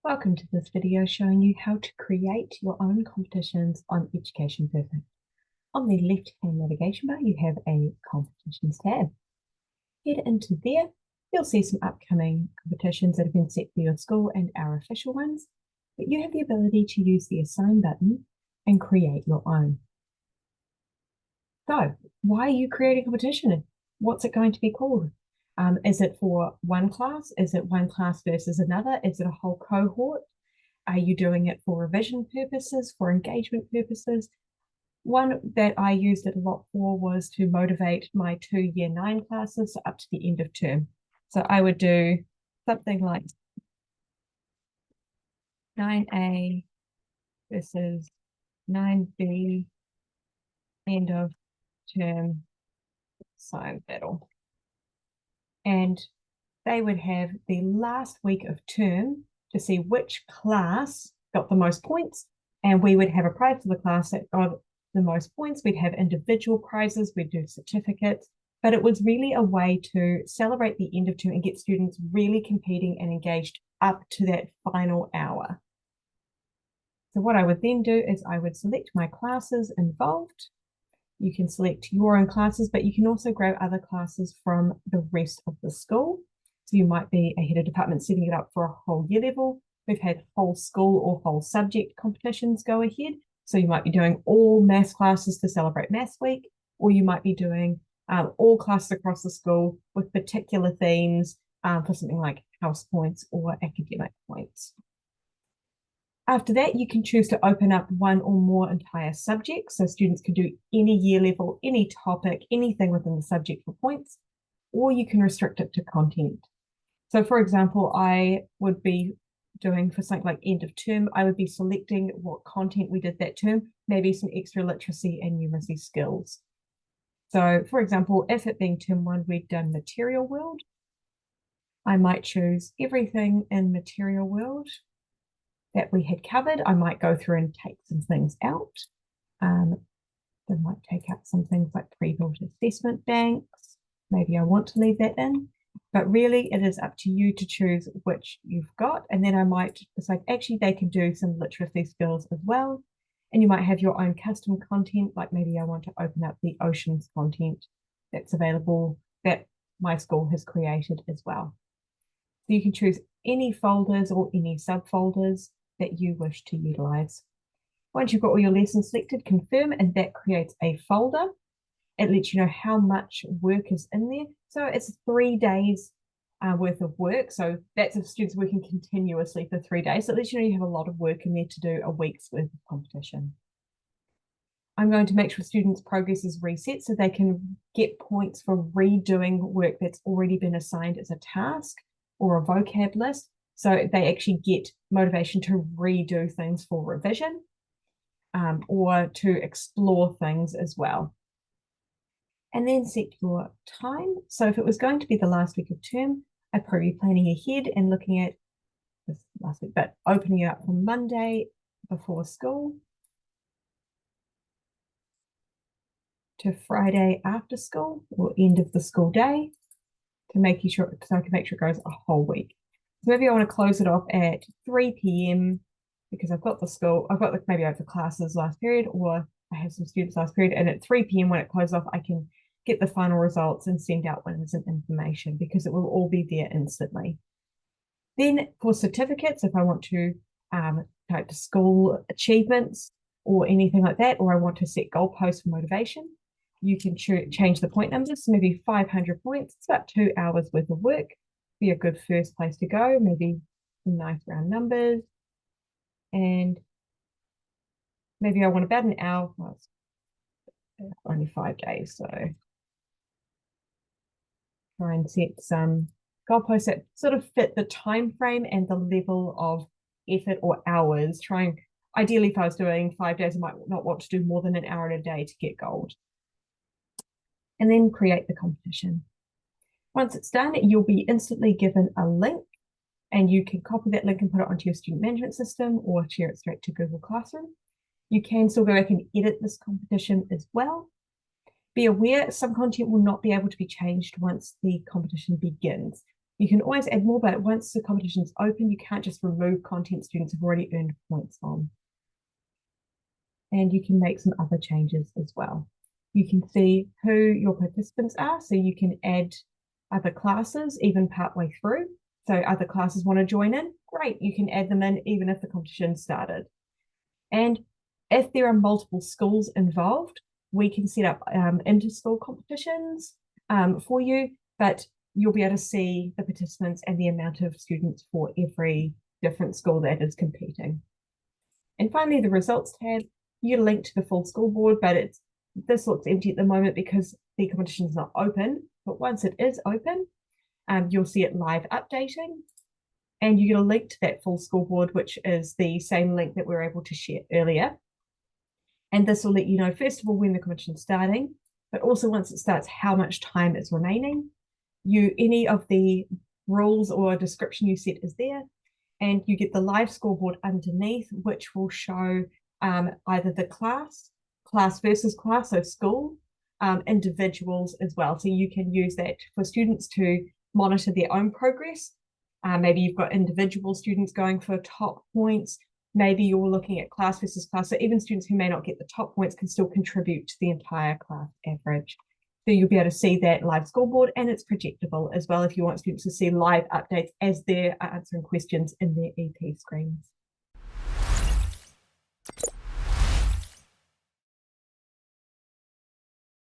Welcome to this video showing you how to create your own competitions on Education Perfect. On the left-hand navigation bar, you have a competitions tab. Head into there, you'll see some upcoming competitions that have been set for your school and our official ones, but you have the ability to use the assign button and create your own. So, why are you creating a competition? What's it going to be called? Is it for one class? Is it one class versus another? Is it a whole cohort? Are you doing it for revision purposes, for engagement purposes? One that I used it a lot for was to motivate my 2 Year 9 classes up to the end of term. So I would do something like 9A versus 9B end of term science battle. And they would have the last week of term to see which class got the most points, and we would have a prize for the class that got the most points. We'd have individual prizes, we'd do certificates, but it was really a way to celebrate the end of term and get students really competing and engaged up to that final hour. So what I would then do is I would select my classes involved. You can select your own classes, but you can also grab other classes from the rest of the school. So you might be a head of department setting it up for a whole year level. We've had whole school or whole subject competitions go ahead. So you might be doing all maths classes to celebrate Maths Week, or you might be doing all classes across the school with particular themes for something like house points or academic points. After that, you can choose to open up one or more entire subjects. So students can do any year level, any topic, anything within the subject for points, or you can restrict it to content. So for example, I would be doing for something like end of term, I would be selecting what content we did that term, maybe some extra literacy and numeracy skills. So for example, if it being term 1, we'd done material world, I might choose everything in material world that we had covered. I might go through and take some things out. I might take out some things like pre-built assessment banks. Maybe I want to leave that in, but really it is up to you to choose which you've got. And then I might decide, actually, they can do some literacy skills as well. And you might have your own custom content, like maybe I want to open up the oceans content that's available that my school has created as well. So you can choose any folders or any subfolders that you wish to utilize. Once you've got all your lessons selected, confirm, and that creates a folder. It lets you know how much work is in there. So it's 3 days worth of work. So that's if students working continuously for 3 days. So it lets you know you have a lot of work in there to do a week's worth of competition. I'm going to make sure students' progress is reset so they can get points for redoing work that's already been assigned as a task or a vocab list. So they actually get motivation to redo things for revision or to explore things as well. And then set your time. So if it was going to be the last week of term, I'd probably be planning ahead and looking at this last week, but opening it up from Monday before school to Friday after school or end of the school day to making sure, so I can make sure it goes a whole week. So maybe I want to close it off at 3 p.m. because I've got the school, I've got maybe I have the classes last period, or I have some students last period, and at 3 p.m. when it closes off, I can get the final results and send out winners and information because it will all be there instantly. Then for certificates, if I want to type to school achievements or anything like that, or I want to set goalposts for motivation, you can change the point numbers. So maybe 500 points, it's about 2 hours worth of work. Be a good first place to go, maybe some nice round numbers. And maybe I want about an hour, well, it's only 5 days, so try and set some goalposts that sort of fit the time frame and the level of effort or hours. Trying, ideally, if I was doing 5 days, I might not want to do more than an hour in a day to get gold. And then create the competition. Once it's done, you'll be instantly given a link, and you can copy that link and put it onto your student management system or share it straight to Google Classroom. You can still go back and edit this competition as well. Be aware some content will not be able to be changed once the competition begins. You can always add more, but once the competition's open, you can't just remove content students have already earned points on. And you can make some other changes as well. You can see who your participants are, so you can add other classes even partway through. So other classes want to join in, great, you can add them in even if the competition started. And if there are multiple schools involved, we can set up inter-school competitions for you, but you'll be able to see the participants and the amount of students for every different school that is competing. And finally, the results tab, you link to the full school board, but this looks empty at the moment because the competition is not open. But once it is open, you'll see it live updating, and you get a link to that full school board, which is the same link that we were able to share earlier. And this will let you know, first of all, when the competition is starting, but also once it starts, how much time is remaining. Any of the rules or description you set is there, and you get the live scoreboard underneath, which will show either the class versus class, so school, individuals as well. So you can use that for students to monitor their own progress. Maybe you've got individual students going for top points. Maybe you're looking at class versus class. So even students who may not get the top points can still contribute to the entire class average. So you'll be able to see that live scoreboard, and it's projectable as well if you want students to see live updates as they're answering questions in their EP screens.